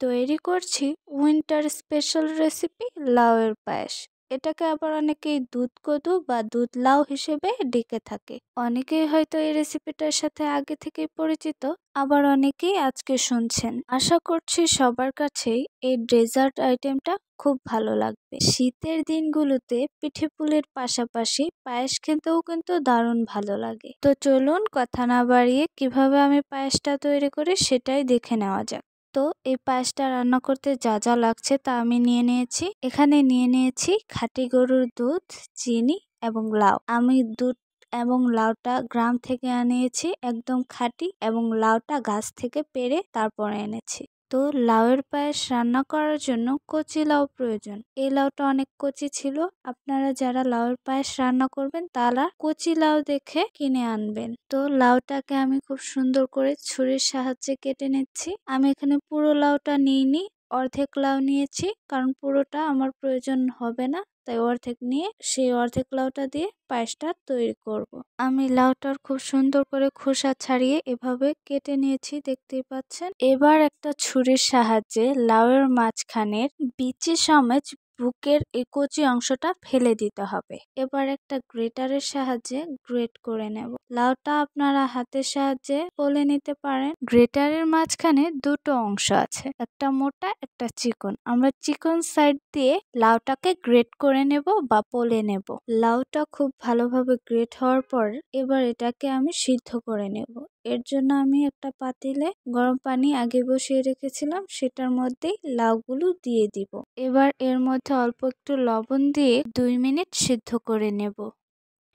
তৈরি করছি winter special recipe লাউয়ের পায়েস। এটাকে আবার অনেকেই দুধ কদু বা দুধ লাউ হিসেবে ডেকে থাকে। অনেকেই হয়তো এই রেসিপিটার সাথে আগে থেকেই পরিচিত, আবার অনেকেই আজকে শুনছেন। আশা করছি সবার কাছেই এই ডেজার্ট আইটেমটা খুব ভালো লাগবে। শীতের দিনগুলোতে পিঠে পুলির পাশাপাশি পায়েস খেতেও কিন্তু দারুণ ভালো লাগে। তো চলুন কথা না বাড়িয়ে কিভাবে আমি পায়েসটা তৈরি করি সেটাই দেখে নেওয়া যাক। তো এই পায়েসটা রান্না করতে যা যা লাগছে তা আমি নিয়ে নিয়েছি। এখানে নিয়ে নিয়েছি খাঁটি গরুর দুধ, চিনি এবং লাউ। আমি দুধ এবং লাউটা গ্রাম থেকে আনিয়েছি, একদম খাঁটি, এবং লাউটা গাছ থেকে পেড়ে তারপরে এনেছি। তো লাউয়ের পায়েস রান্না করার জন্য কচি লাউ প্রয়োজন। এই লাউটা অনেক কচি ছিল। আপনারা যারা লাউয়ের পায়েস রান্না করবেন তারা কচি লাউ দেখে কিনে আনবেন। তো লাউটাকে আমি খুব সুন্দর করে ছুরির সাহায্যে কেটে নিচ্ছি। আমি এখানে পুরো লাউটা নিইনি, অর্ধেক লাউ নিয়েছি, কারণ পুরোটা আমার প্রয়োজন হবে না, তাই অর্ধেক নিয়ে সেই অর্ধেক লাউটা দিয়ে পায়েসটা তৈরি করব। আমি লাউটার খুব সুন্দর করে খোসা ছাড়িয়ে এভাবে কেটে নিয়েছি, দেখতেই পাচ্ছেন। এবার একটা ছুরির সাহায্যে লাউয়ের মাঝখানের বিচি সমেত বুকের এই কচি অংশটা ফেলে দিতে হবে। এবার একটা গ্রেটারের সাহায্যে গ্রেট করে নেব। লাউটা আপনারা হাতের সাহায্যে পলে নিতে পারেন। গ্রেটারের মাঝখানে দুটো অংশ আছে, একটা মোটা একটা চিকন। আমরা চিকন সাইড দিয়ে লাউটাকে গ্রেট করে নেব বা পলে নেব। লাউটা খুব ভালোভাবে গ্রেট হওয়ার পর এবার এটাকে আমি সিদ্ধ করে নেব। এর জন্য আমি একটা পাতিলে গরম পানি আগে বসিয়ে রেখেছিলাম, সেটার মধ্যেই লাউগুলো দিয়ে দিব। এবার এর মধ্যে অল্প একটু লবণ দিয়ে 2 মিনিট সিদ্ধ করে নেব।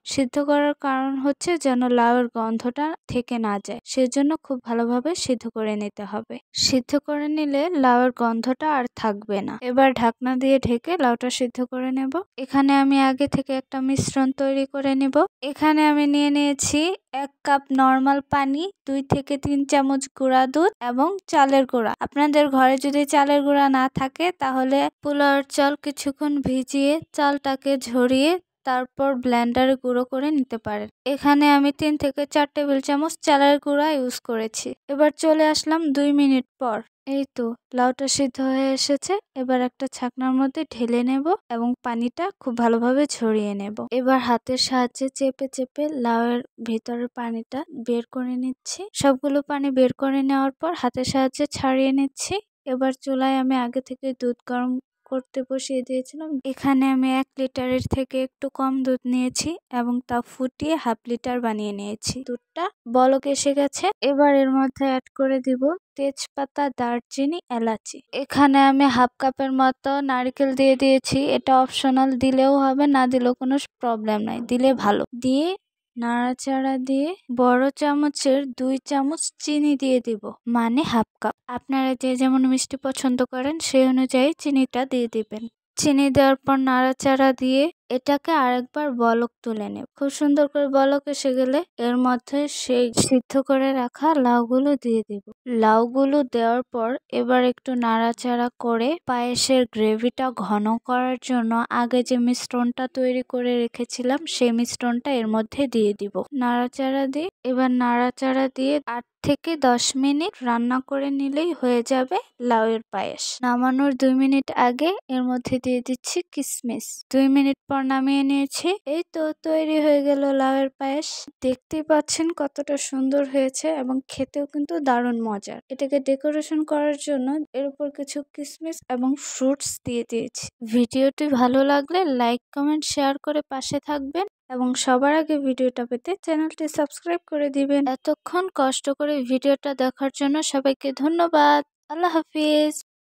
সিদ্ধ করার কারণ হচ্ছে যেন লাউয়ের গন্ধটা থেকে না যায়, সেজন্য খুব ভালোভাবে সিদ্ধ করে নিতে হবে। সিদ্ধ করে নিলে লাউয়ের গন্ধটা আর থাকবে না। এবার ঢাকনা দিয়ে ঢেকে লাউটা সিদ্ধ করে নেব। এখানে আমি আগে থেকে একটা মিশ্রণ তৈরি করে নেব। এখানে আমি নিয়ে নিয়েছি 1 কাপ নর্মাল পানি, 2 থেকে 3 চামচ গুঁড়া দুধ এবং চালের গুঁড়া। আপনাদের ঘরে যদি চালের গুঁড়া না থাকে তাহলে পোলাওর চাল কিছুক্ষণ ভিজিয়ে চালটাকে ঝরিয়ে তারপর ব্লেন্ডারে গুঁড়ো করে নিতে পারেন। এখানে আমি 3 থেকে 4 টেবিল চামচ চালের গুঁড়া ইউজ করেছি। এবার চলে আসলাম 2 মিনিট পর। এই তো লাউটা সিদ্ধ হয়ে এসেছে। এবার একটা ছাকনার মধ্যে ঢেলে নেব এবং পানিটা খুব ভালোভাবে ঝরিয়ে নেব। এবার হাতের সাহায্যে চেপে চেপে লাউয়ের ভেতরের পানিটা বের করে নিচ্ছি। সবগুলো পানি বের করে নেওয়ার পর হাতের সাহায্যে ছাড়িয়ে নিচ্ছি। এবার চুলায় আমি আগে থেকে দুধ গরম করতে বসিয়ে দিয়েছিলাম। এখানে আমি 1 লিটারের থেকে একটু কম দুধ নিয়েছি এবং তা ফুটিয়ে 1/2 লিটার বানিয়ে নিয়েছি। দুধটা বলক এসে গেছে। এবার এর মধ্যে অ্যাড করে দিব তেজপাতা, দারচিনি, এলাচি। এখানে আমি 1/2 কাপের মতো নারকেল দিয়ে দিয়েছি। এটা অপশনাল, দিলেও হবে, না দিলেও কোনো প্রবলেম নাই, দিলে ভালো। দিয়ে নাড়াচাড়া দিয়ে বড় চামচের 2 চামচ চিনি দিয়ে দিব, মানে 1/2 কাপ। আপনারা যে যেমন মিষ্টি পছন্দ করেন সেই অনুযায়ী চিনিটা দিয়ে দিবেন। চিনি দেওয়ার পর নাড়াচাড়া দিয়ে এটাকে আরেকবার বলক তুলে নেব। খুব সুন্দর করে বলক এসে গেলে এর মধ্যে সেই সিদ্ধ করে রাখা লাউগুলো দিয়ে দিব। লাউগুলো দেওয়ার পর এবার একটু নাড়াচাড়া করে পায়েসের গ্রেভিটা ঘন করার জন্য আগে যে মিশ্রণটা তৈরি করে রেখেছিলাম সেই মিশ্রণটা এর মধ্যে দিয়ে দিব। নাড়াচাড়া দিয়ে 8 থেকে 10 মিনিট রান্না করে নিলেই হয়ে যাবে লাউয়ের পায়েস। নামানোর 2 মিনিট আগে এর মধ্যে দিয়ে দিচ্ছি কিশমিশ। 2 মিনিট পর নামিয়ে নিয়েছি। এই তো তৈরি হয়ে গেল লাউয়ের পায়েস। দেখতেই পাচ্ছেন কতটা সুন্দর হয়েছে এবং খেতেও কিন্তু দারুণ মজার। এটাকে ডেকোরেশন করার জন্য এর উপর কিছু কিশমিশ এবং ফ্রুটস দিয়ে দিয়েছি। ভিডিওটি ভালো লাগলে লাইক, কমেন্ট, শেয়ার করে পাশে থাকবেন এবং সবার আগে ভিডিওটা পেতে চ্যানেলটি সাবস্ক্রাইব করে দিবেন। এতক্ষণ কষ্ট করে ভিডিওটা দেখার জন্য সবাইকে ধন্যবাদ। আল্লাহ হাফিজ।